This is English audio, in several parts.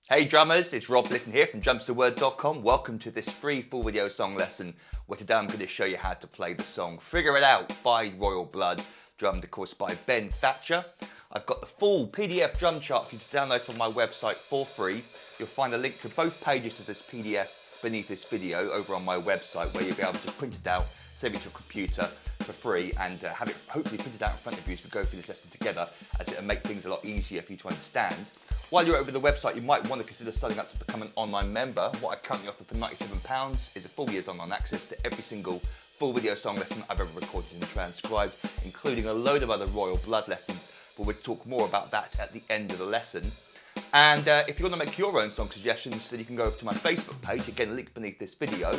Hey drummers, it's Rob Litton here from drumstheword.com. Welcome to this free full video song lesson where today I'm going to show you how to play the song Figure It Out by Royal Blood, drummed of course by Ben Thatcher. I've got the full PDF drum chart for you to download from my website for free. You'll find a link to both pages of this PDF beneath this video over on my website where you'll be able to print it out, save it to your computer for free and have it hopefully printed out in front of you as we go through this lesson together, as it'll make things a lot easier for you to understand. While you're over the website, you might want to consider signing up to become an online member. What I currently offer for £97 is a full year's online access to every single full video song lesson I've ever recorded and transcribed, including a load of other Royal Blood lessons, but we'll talk more about that at the end of the lesson. And if you want to make your own song suggestions, then you can go over to my Facebook page, again a link beneath this video,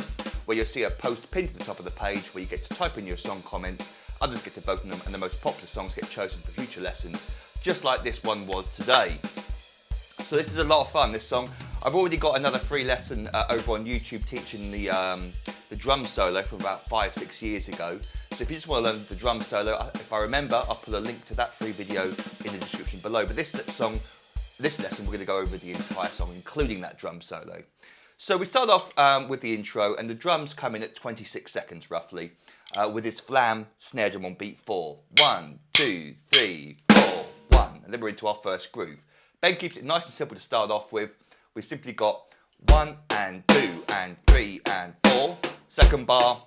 where you'll see a post pinned to the top of the page where you get to type in your song comments, others get to vote on them, and the most popular songs get chosen for future lessons, just like this one was today. So this is a lot of fun, this song. I've already got another free lesson over on YouTube teaching the drum solo from about 5-6 years ago. So if you just want to learn the drum solo, if I remember, I'll put a link to that free video in the description below. But this lesson, we're going to go over the entire song, including that drum solo. So we start off with the intro, and the drums come in at 26 seconds roughly, with this flam snare drum on beat 4. 1, 2, 3, 4, 1. And then we're into our first groove. Ben keeps it nice and simple to start off with. We've simply got 1 and 2 and 3 and 4. Second bar,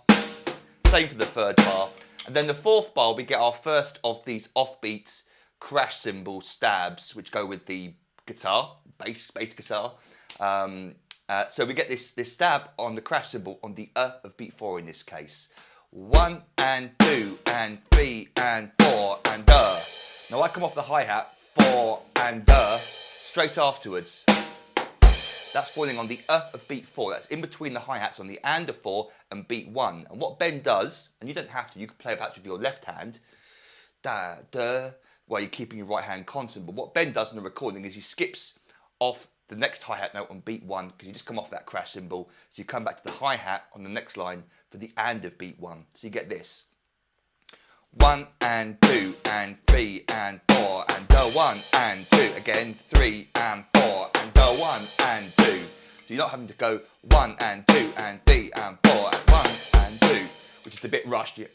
same for the third bar. And then the fourth bar, we get our first of these offbeats crash cymbal stabs, which go with the guitar, bass guitar. So we get this stab on the crash cymbal on the of beat 4 in this case. 1 and 2 and 3 and 4 and Now I come off the hi-hat, 4 and straight afterwards. That's falling on the of beat 4. That's in between the hi-hats on the and of 4 and beat 1. And what Ben does, and you don't have to, you can play perhaps with your left hand, da, da, while you're keeping your right hand constant. But what Ben does in the recording is he skips off the next hi-hat note on beat 1 because you just come off that crash cymbal. So you come back to the hi-hat on the next line for the and of beat 1. So you get this. 1 and 2 and 3 and 4 and 1 and 2 again, 3 and 4 and 1 and 2. So you're not having to go 1 and 2 and 3 and 4 and 1 and 2, which is a bit rushed. You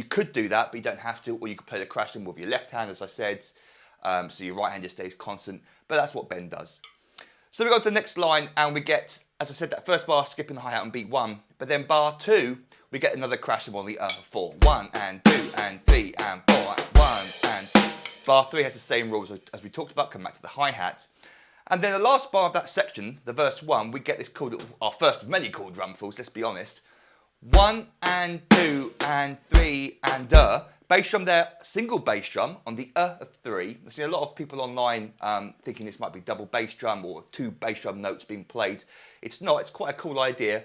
could do that, but you don't have to, or you could play the crash cymbal with your left hand, as I said, so your right hand just stays constant. But that's what Ben does. So we go to the next line, and we get, as I said, that first bar skipping the hi-hat on beat 1, but then bar 2. We get another crash cymbal on the 4. 1 and 2 and 3 and 4 and 1 and bar 3 has the same rules as we talked about, come back to the hi-hat. And then the last bar of that section, the verse 1, we get this called, our first of many called drum fills, let's be honest. 1 and 2 and 3 and bass drum there, single bass drum on the of 3. I've seen a lot of people online thinking this might be double bass drum or 2 bass drum notes being played. It's not, it's quite a cool idea.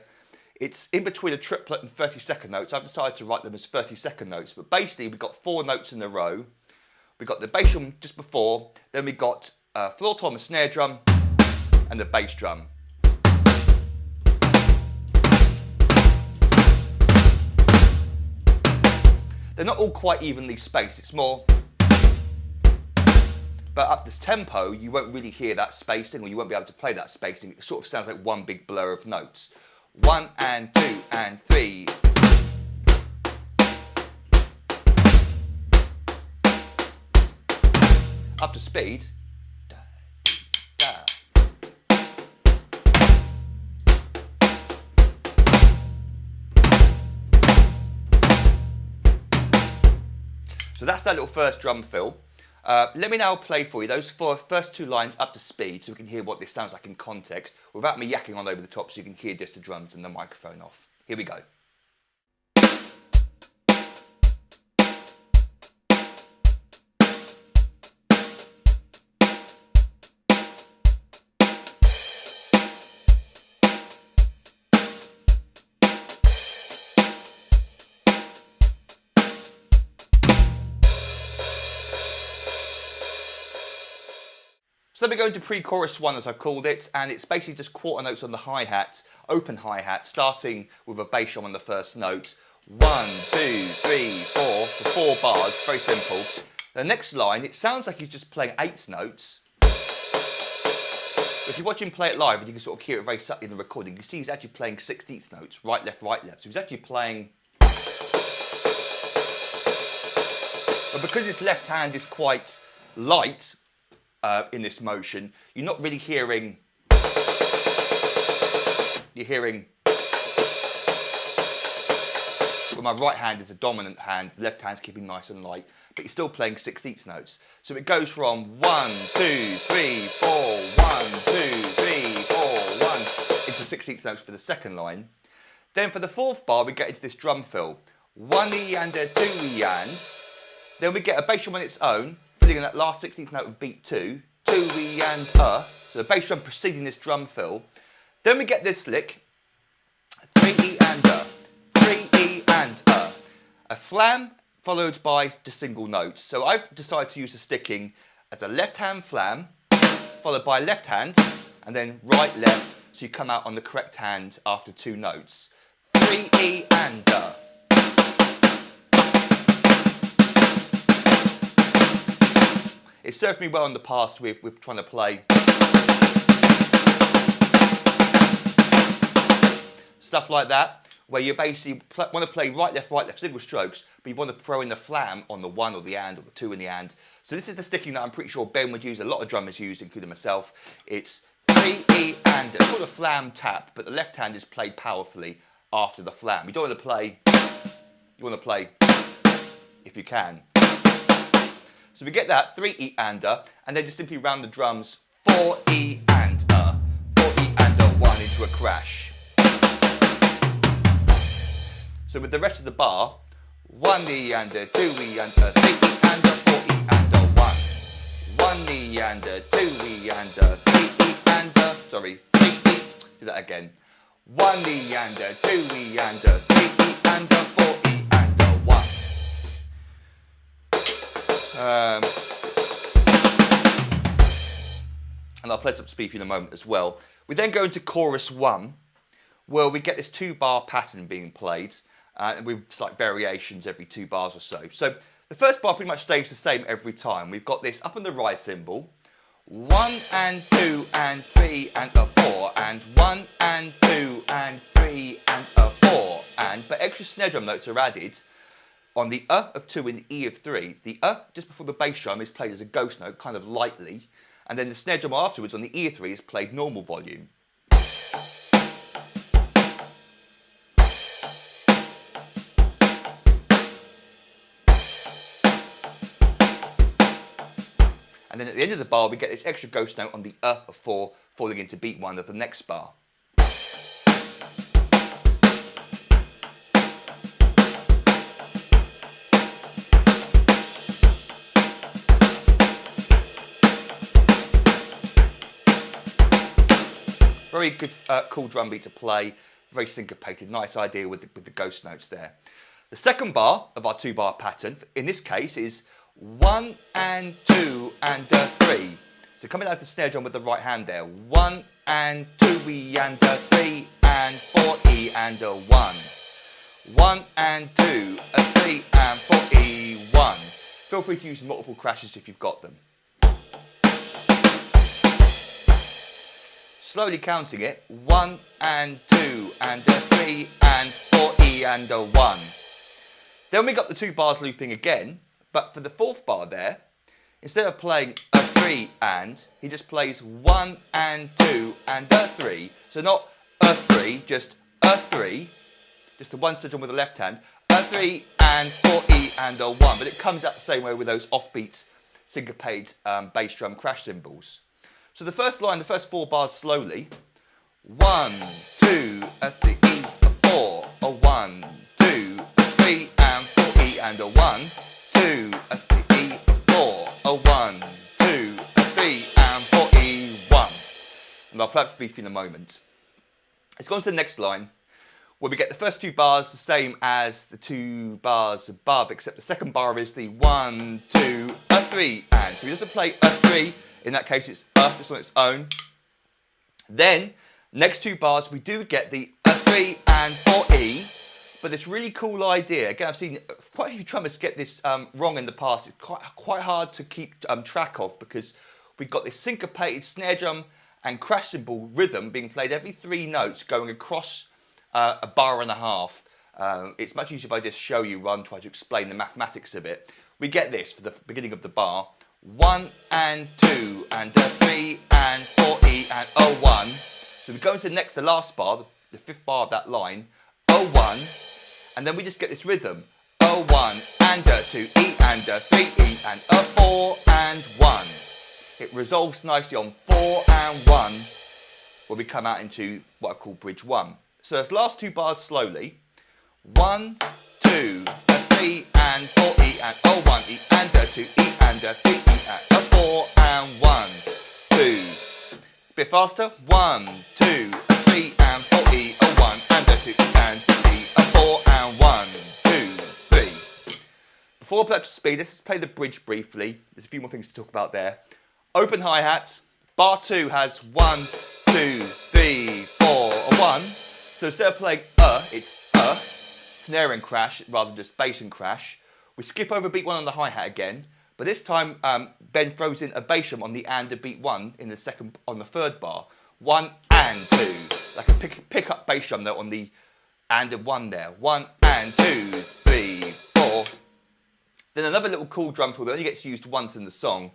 It's in between a triplet and 30-second notes. I've decided to write them as 30-second notes, but basically we've got 4 notes in a row. We've got the bass drum just before, then we've got floor tom, a snare drum, and the bass drum. They're not all quite evenly spaced, it's more, but up this tempo you won't really hear that spacing, or you won't be able to play that spacing. It sort of sounds like one big blur of notes. 1 and 2 and 3. Up to speed. Da, da. So that's that little first drum fill. Let me now play for you those first 2 lines up to speed so we can hear what this sounds like in context without me yakking on over the top, so you can hear just the drums and the microphone off. Here we go. So then we go into pre-chorus 1, as I've called it, and it's basically just quarter notes on the hi-hat, open hi-hat, starting with a bass drum on the first note. 1, 2, 3, 4, for 4 bars, very simple. The next line, it sounds like he's just playing 8th notes. If you watch him play it live, and you can sort of hear it very subtly in the recording, you can see he's actually playing 16th notes, right, left, right, left. So he's actually playing. But because his left hand is quite light in this motion, you're not really hearing. You're hearing. Well, my right hand is a dominant hand, the left hand's keeping nice and light, but you're still playing 16th notes. So it goes from 1, 2, 3, 4, 1, 2, 3, 4, 1 into 16th notes for the second line. Then for the fourth bar, we get into this drum fill. 1 E and a 2 E and. Then we get a bass drum on its own, filling in that last 16th note of beat 2, 2 E and so the bass drum preceding this drum fill. Then we get this lick, 3 E and 3 E and a flam followed by the single notes. So I've decided to use the sticking as a left hand flam, followed by left hand, and then right, left, so you come out on the correct hand after 2 notes. 3 E and It served me well in the past with trying to play stuff like that, where you basically want to play right, left, single strokes, but you want to throw in the flam on the 1 or the and or the 2 in the and. So this is the sticking that I'm pretty sure Ben would use, a lot of drummers use, including myself. It's 3 E and it's called a flam tap, but the left hand is played powerfully after the flam. You don't want to play, you want to play if you can. So we get that 3 E and then just simply round the drums 4 E and 4 E and 1 into a crash. So with the rest of the bar, 1 E and 2 E and 3 E and 4 E and 1. 1 E and 2 E and 3 E and 3 E. Do that again. 1 E and 2 E and 3 E and 4 E and 1. And I'll play some speed for you in a moment as well. We then go into chorus 1, where we get this 2-bar pattern being played, with slight variations every 2 bars or so. So the first bar pretty much stays the same every time. We've got this up on the right cymbal, 1 and 2 and 3 and 4, and 1 and 2 and 3 and 4, but extra snare drum notes are added on the of 2 and the E of 3. The just before the bass drum is played as a ghost note, kind of lightly, and then the snare drum afterwards on the E of 3 is played normal volume. And then at the end of the bar, we get this extra ghost note on the of 4 falling into beat 1 of the next bar. Very good, cool drum beat to play, very syncopated, nice idea with the ghost notes there. The second bar of our 2-bar pattern, in this case, is 1 and 2 and 3. So coming out of the snare drum with the right hand there, 1 and 2 E and 3 and 4 E and 1. 1 and 2, 3 and 4 E, 1. Feel free to use multiple crashes if you've got them. Slowly counting it, 1 and 2 and 3 and 4 E and 1. Then we got the 2 bars looping again, but for the 4th bar there, instead of playing a 3 and, he just plays 1 and 2 and 3. So not a 3, just a 3, just the one snare drum with the left hand, a 3 and 4 E and 1. But it comes out the same way with those offbeat syncopated bass drum crash cymbals. So the first line, the first 4 bars slowly. 1, 2, 3 E, 4, 1, 2, 3 and 4 E and 1, 2, 3 E, 4, 1, 2, 3 and 4 E, 1. And I'll play up speed for you in a moment. Let's go on to the next line, where we get the first 2 bars the same as the 2 bars above, except the second bar is the 1, 2, 3 and. So he doesn't play a 3. In that case, it's just on its own. Then, next 2 bars, we do get the 3 and 4 E, but this really cool idea. Again, I've seen quite a few drummers get this wrong in the past. It's quite hard to keep track of because we've got this syncopated snare drum and crash cymbal rhythm being played every 3 notes going across a bar and a half. It's much easier if I just show you rather than try to explain the mathematics of it. We get this for the beginning of the bar. 1 and 2 and 3 and 4 E and O1. So we go into the last bar, the 5th bar of that line, O1, and then we just get this rhythm. O1 and 2 E and 3 E and O4 and 1. It resolves nicely on 4 and 1 where we come out into what I call bridge 1. So those last 2 bars slowly. 1, 2, 3 and 4 E and O1 E and 2 E and 3 E and 4 and 1, 2. Bit faster. 1, 2, 3 and 4 E O1 and 2 E and 3 E 4 and 1, 2, 3. Before I play up to speed, let's just play the bridge briefly. There's a few more things to talk about there. Open hi-hat. Bar 2 has 1, 2, 3, 4, 1. So instead of playing it's snare and crash rather than just bass and crash. We skip over beat 1 on the hi-hat again, but this time Ben throws in a bass drum on the and of beat 1 in the second on the 3rd bar. 1 and 2, like a pick up bass drum though on the and of 1 there. 1 and 2, 3, 4. Then another little cool drum fill that only gets used once in the song.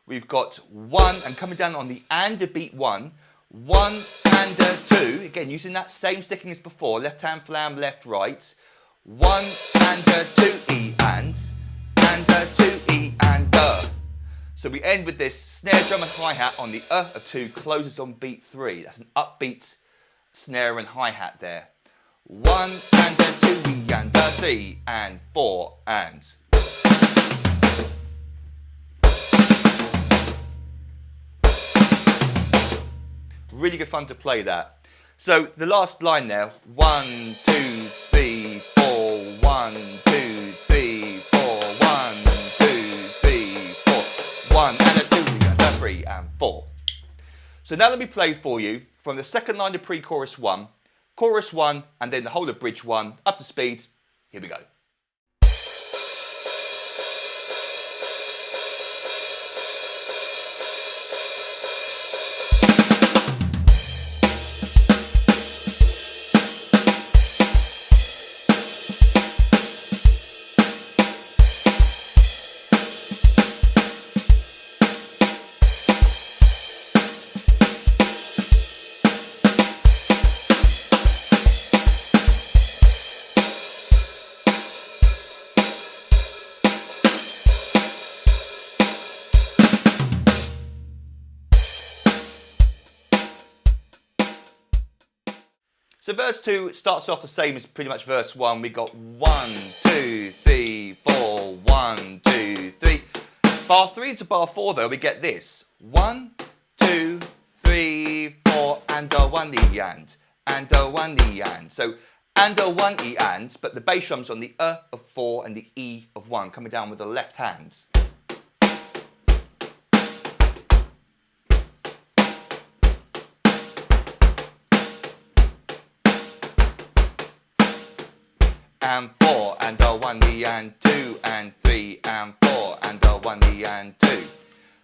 We've got 1 and coming down on the and of beat 1. 1 and 2, again using that same sticking as before, left hand flam, left, right. 1 and 2 E and 2 E and So we end with this snare drum and hi-hat on the of 2 closes on beat 3. That's an upbeat snare and hi-hat there. 1 and 2 E and 3 and 4 and. Really good fun to play that. So the last line there, 1, 2, 3, 4, 1, 2, 3, 4, 1, 2, 3, 4, 1 and 2 and 3 and 4. So now let me play for you from the second line of pre-chorus 1, chorus 1, and then the whole of bridge 1, up to speed. Here we go. So verse 2 starts off the same as pretty much verse 1. We got 1, 2, 3, 4, 1, 2, 3. Bar 3 to bar 4 though, we get this. 1, 2, 3, 4, and a 1 E and a 1 E and. So and a 1 E and, but the bass drum's on the of 4 and the E of 1, coming down with the left hand. And 4 and a 1 E and 2 and 3 and 4 and a 1 E and 2.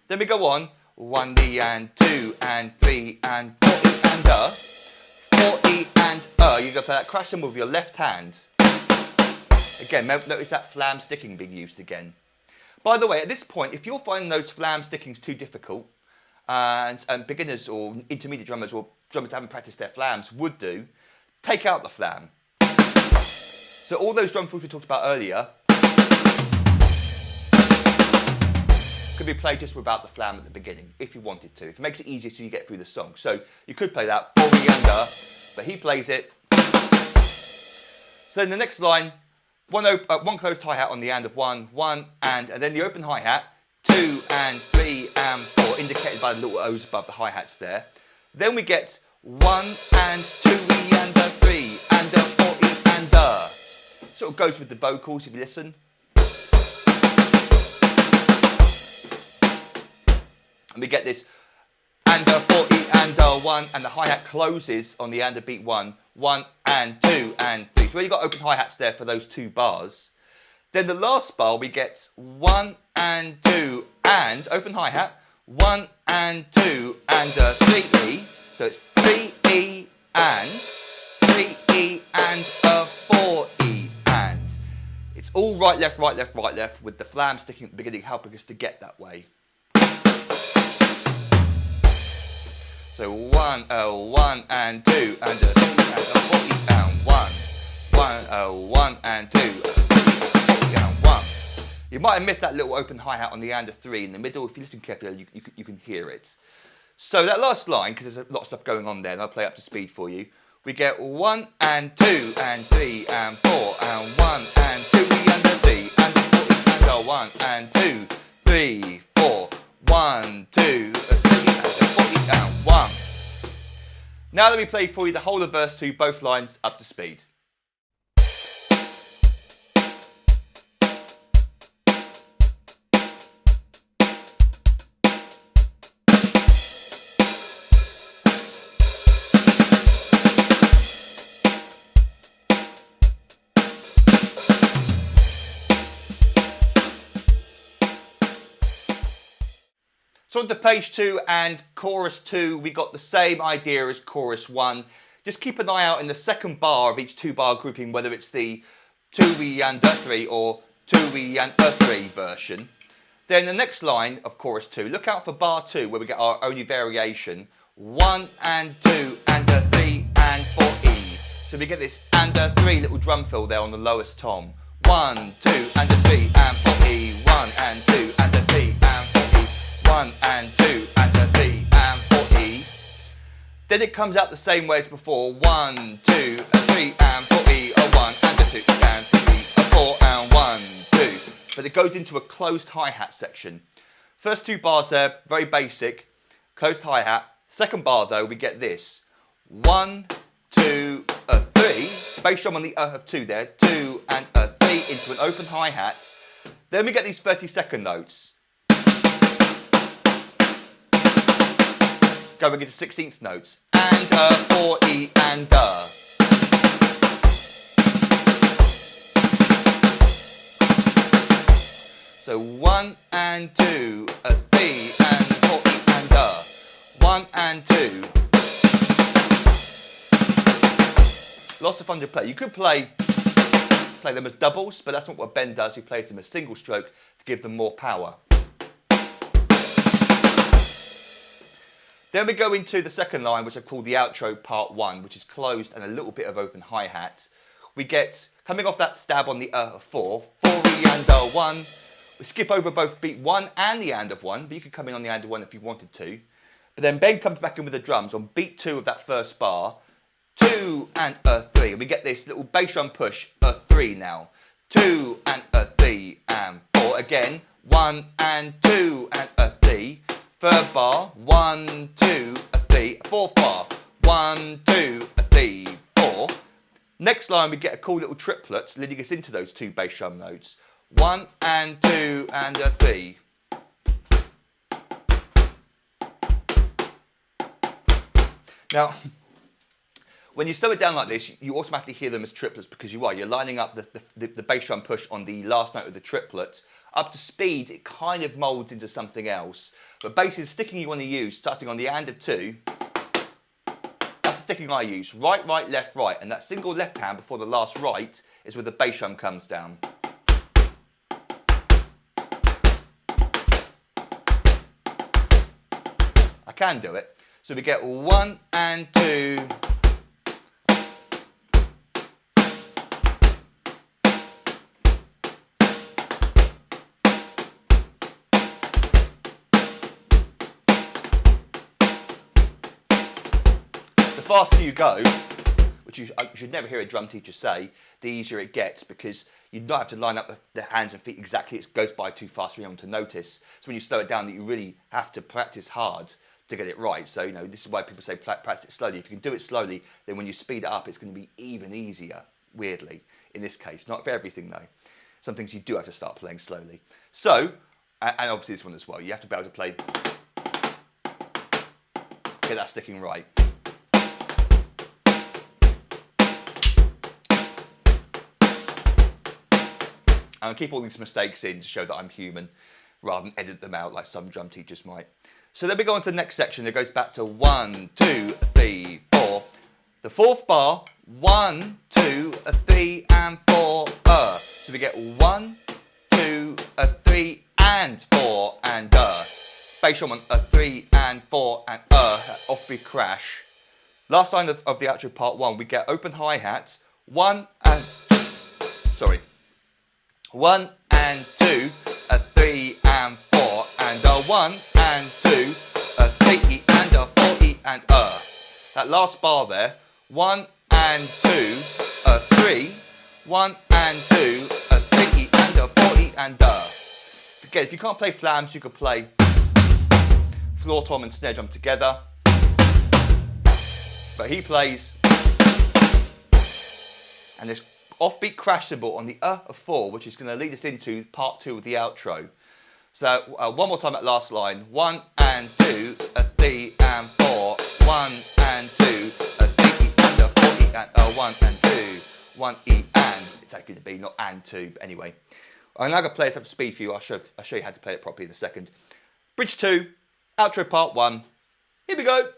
Then we go on 1 E and 2 and 3 and 4 E and 4 E and you go play that crash cymbal with your left hand. Again, notice that flam sticking being used again. By the way, at this point, if you're finding those flam stickings too difficult, and beginners or intermediate drummers or drummers that haven't practiced their flams would do, take out the flam. So all those drum fills we talked about earlier could be played just without the flam at the beginning, if you wanted to. If it makes it easier so you get through the song. So you could play that 4 E under, but he plays it. So in the next line, one closed hi-hat on the and of 1, 1 and then the open hi-hat, 2 and 3 and 4, indicated by the little O's above the hi-hats there. Then we get 1 and 2 E and 3 and 4 E and Sort of goes with the vocals if you listen. And we get this and 4 E and 1, and the hi-hat closes on the and of beat 1, 1 and 2 and 3. So we got open hi-hats there for those 2 bars. Then the last bar we get 1 and 2 and open hi-hat, 1 and 2 and a 3E. So it's 3E and 3E and a 4E and. It's all right, left, right, left, right, left, with the flam sticking at the beginning helping us to get that way. So 1, 1 and 2 and a 3 and a 4E and 1 and 2 and 1. You might have missed that little open hi-hat on the and a 3 in the middle. If you listen carefully, you can hear it. So that last line, because there's a lot of stuff going on there, and I'll play up to speed for you. We get 1 and 2 and 3 and 4 and 1 and 2 and a 3 and a 4 and a 1 and 2, 3, 4, 1, 2, 3 and a 4 and 1. Now let me play for you the whole of verse 2, both lines up to speed. So on to page 2 and chorus 2, we got the same idea as chorus 1. Just keep an eye out in the second bar of each 2-bar grouping, whether it's the 2E and a 3 or 2E and a 3 version. Then the next line of chorus 2, look out for bar 2 where we get our only variation. 1 and 2 and a 3 and 4E. So we get this and a 3 little drum fill there on the lowest tom. 1, 2 and a 3 and 4E. 1 and 2 and a 3 and 4E. 1 and 2 and a 3 and 4E. Then it comes out the same way as before. 1, 2, a 3 and 4E, a 1 and a 2 and 3E, a 4 and 1, 2. But it goes into a closed hi-hat section. First 2 bars there, very basic, closed hi-hat. Second bar though, we get this. 1, 2, a 3, bass drum on the of 2 there, 2 and a 3 into an open hi-hat. Then we get these 32nd notes. Going into 16th notes, and a 4E and a. So 1 and 2, a 3 and 4E and a. 1 and 2. Lots of fun to play. You could play them as doubles, but that's not what Ben does. He plays them as single stroke to give them more power. Then we go into the second line, which I call the outro part 1, which is closed and a little bit of open hi-hat. We get, coming off that stab on the 4, 4E and a 1. We skip over both beat 1 and the and of 1, but you could come in on the and of 1 if you wanted to. But then Ben comes back in with the drums on beat 2 of that first bar, 2 and a 3. And we get this little bass drum push, a 3 now. 2 and a 3 and 4. Again, 1 and 2 and a 3. Third bar, 1, 2, a 3. Fourth bar, 1, 2, a 3, 4. Next line, we get a cool little triplet leading us into those 2 bass drum notes. 1 and 2 and a 3. Now, when you slow it down like this, you automatically hear them as triplets because you're lining up the bass drum push on the last note of the triplet. Up to speed, it kind of molds into something else. But basically, the sticking you want to use, starting on the and of 2, that's the sticking I use. Right, right, left, right. And that single left hand before the last right is where the bass drum comes down. I can do it. So we get 1 and 2. The faster you go, which you should never hear a drum teacher say, the easier it gets because you don't have to line up the hands and feet exactly. It goes by too fast for anyone to notice. So when you slow it down, that you really have to practice hard to get it right. So, this is why people say practice it slowly. If you can do it slowly, then when you speed it up, it's going to be even easier, weirdly, in this case. Not for everything, though. Some things you do have to start playing slowly. So, and obviously this one as well, you have to be able to play, get that sticking right. And I'll keep all these mistakes in to show that I'm human, rather than edit them out like some drum teachers might. So then we go on to the next section. It goes back to 1, 2, 3, 4. The fourth bar, 1, 2, 3, and 4. So we get 1, 2, 3, and 4, and bass drum on 3 and 4 and offbeat crash. Last line of the outro part 1, we get open hi-hat, 1 and 1 and 2, 3 and 4, and 1 and 2, 3 E and 4 E and That last bar there, 1 and 2, 3, 1 and 2, 3 E and 4 E and Again, if you can't play flams, you could play floor tom and snare drum together. But he plays, and this offbeat crash cymbal on the of 4, which is going to lead us into part 2 of the outro. So one more time at last line, 1 and 2, 3 and 4, 1 and 2, 3 E and 4 E and 1 and 2, 1 E and, it's actually to be not and 2, but anyway. I'm now going to play it up to speed for you. I'll show you how to play it properly in a second. Bridge 2, outro part 1, here we go.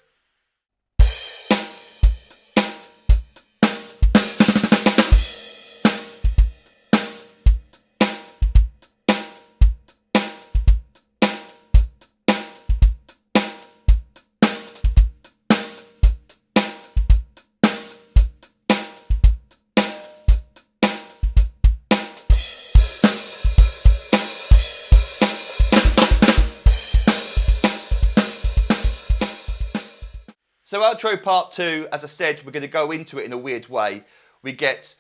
So outro part 2, as I said, we're going to go into it in a weird way. We get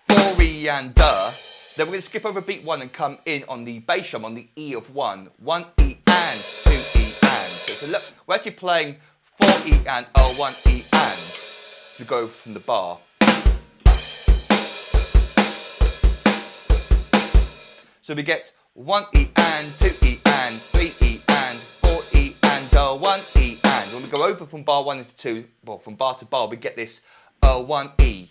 4 E and then we're going to skip over beat 1 and come in on the bass drum on the E of 1. 1 E and 2 E and. So look, we're actually playing 4 E and 1 E and. So we go from the bar. So we get 1 E and 2 E and 3 E and 4 E and 1 E and. When we go over from bar 1 into 2, well, from bar to bar, we get this 1 E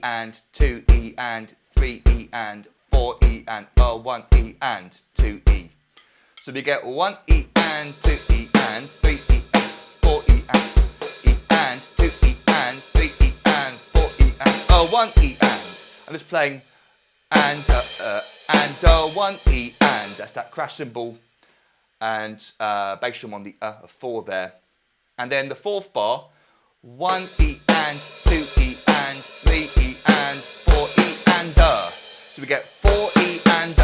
and 2 E and 3 E and 4 E and 1 E and 2 E. So we get 1 E and 2 E and 3 E and 4 E and 2 E and 3 E and 4 E and 1 E and. I'm just playing and 1 E and. That's that crash cymbal and bass drum on the 4 there. And then the fourth bar, 1 E and 2 E and 3 E and 4 E and So we get 4 E and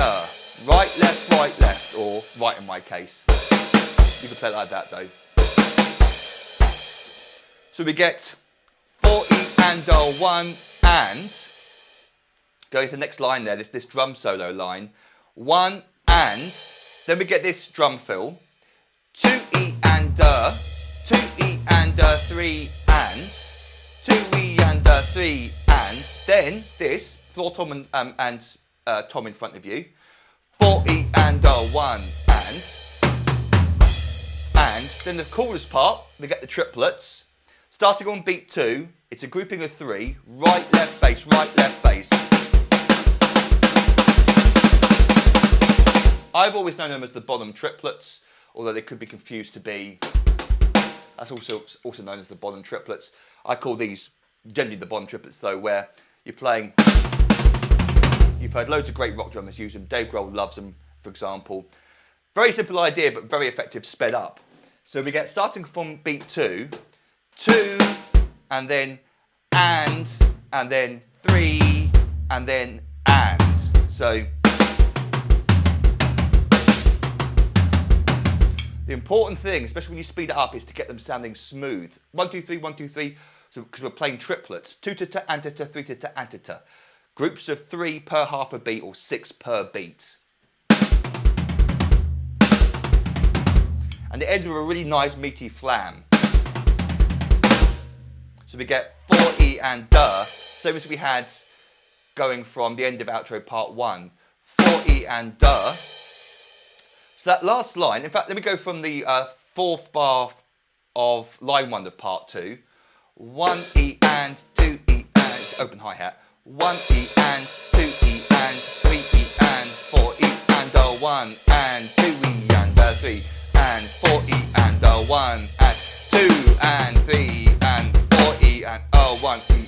right, left, or right in my case. You can play it like that though. So we get 4 E and 1 and, going to the next line there, this drum solo line, 1 and, then we get this drum fill, 2 E and 2 E and 3 and 2 E and 3 and then this floor tom and tom in front of you, 4 E and 1 and then the chorus part, we get the triplets. Starting on beat 2, it's a grouping of 3, right, left bass, right, left bass. I've always known them as the bottom triplets, although they could be confused to be, that's also known as the bottom triplets. I call these generally the bottom triplets though, where you're playing, you've heard loads of great rock drummers use them. Dave Grohl loves them, for example. Very simple idea, but very effective sped up. So we get, starting from beat 2, 2, and then 3, and then and. So the important thing, especially when you speed it up, is to get them sounding smooth. 1, 2, 3, 1, 2, 3, so, because we're playing triplets. 2 to ta, and ta, 3 to ta, and ta. Groups of 3 per half a beat or 6 per beat. And it ends with a really nice meaty flam. So we get 4 E and same as we had going from the end of outro part 1. 4 E and So that last line, in fact, let me go from the fourth bar of line 1 of part 2. 1 E and 2 E and, open hi-hat. 1 E and 2 E and 3 E and 4 E and 1 and 2 E and 3 and and 4E and a 1 and 2 and 3 and 4E and a 1E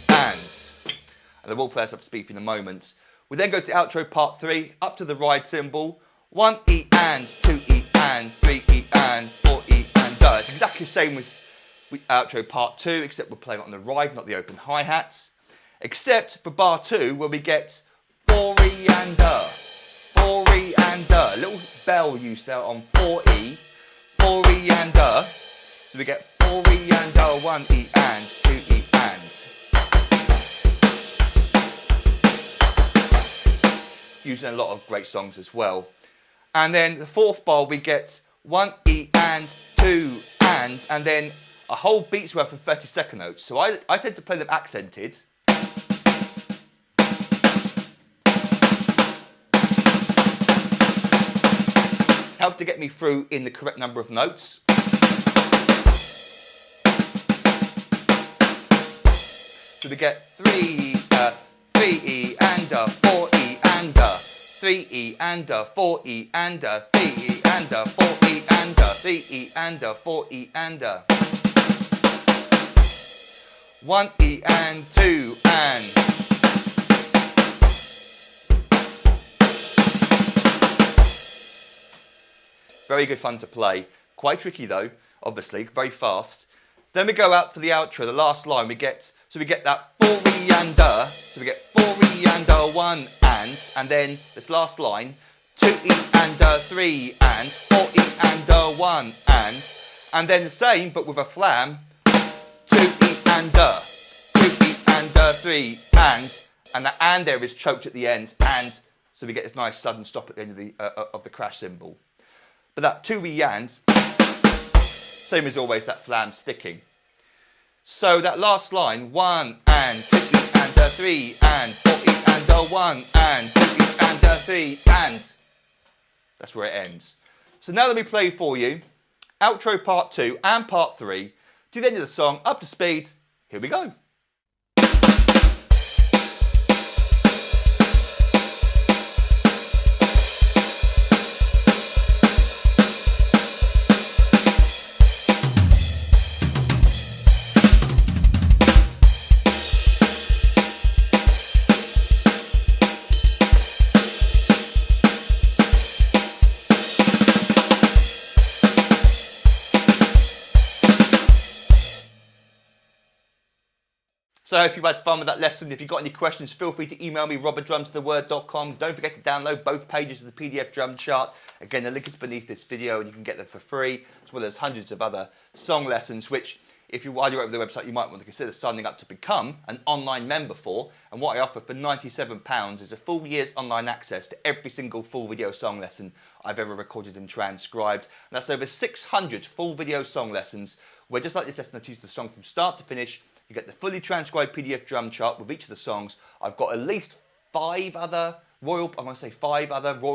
and I will play us up to speed in a moment. We then go to outro part 3, up to the ride cymbal, 1E and 2E and 3E and 4E and It's exactly the same as outro part 2, except we're playing it on the ride, not the open hi-hats. Except for bar 2, where we get 4E and 4E and a little bell used there on 4E, 4E and So we get 4E and 1E and 2E and. Using a lot of great songs as well. And then the fourth bar we get 1E and 2 and then a whole beat's worth of 30-second notes. So I tend to play them accented. Helps to get me through in the correct number of notes. So we get 3E and 4E and 3E and 4E and 3E and 4E and 3E and 4E and 1E and 2 and. Very good fun to play. Quite tricky though, obviously, very fast. Then we go out for the outro, the last line. We get that 4E and so we get 4E and 1 and then this last line, 2E and 3 and 4E and 1 and then the same but with a flam, 2E and 2E and 3 and the and there is choked at the end, and so we get this nice sudden stop at the end of the crash cymbal. But that 2E and, same as always, that flam sticking. So that last line, 1 and 2E and 3 and 4E and 1 and 2E and 3 and that's where it ends. So now let me play for you outro part 2 and part 3 to the end of the song, up to speed. Here we go. So I hope you had fun with that lesson. If you've got any questions, feel free to email me, robertdrumstotheword.com. Don't forget to download both pages of the PDF drum chart. Again, the link is beneath this video and you can get them for free, as well as hundreds of other song lessons, which, while you're over the website, you might want to consider signing up to become an online member for. And what I offer for £97 is a full year's online access to every single full video song lesson I've ever recorded and transcribed. And that's over 600 full video song lessons, where just like this lesson, I teach the song from start to finish. You get the fully transcribed PDF drum chart with each of the songs. I've got at least 5 other Royal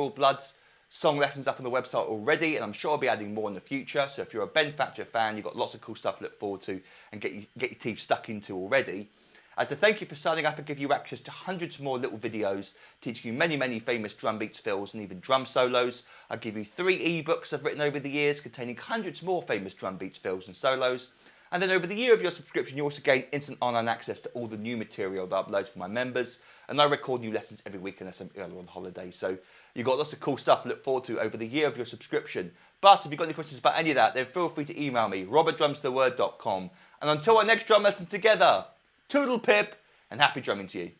Bloods song lessons up on the website already, and I'm sure I'll be adding more in the future. So if you're a Ben Thatcher fan, you've got lots of cool stuff to look forward to and get your teeth stuck into already. As a thank you for signing up, I give you access to hundreds more little videos teaching you many famous drum beats, fills and even drum solos. I give you 3 ebooks I've written over the years containing hundreds more famous drum beats, fills and solos. And then over the year of your subscription, you also gain instant online access to all the new material that I upload for my members. And I record new lessons every week unless I'm on holiday. So you've got lots of cool stuff to look forward to over the year of your subscription. But if you've got any questions about any of that, then feel free to email me, robertdrumstotheword.com. And until our next drum lesson together, toodle pip and happy drumming to you.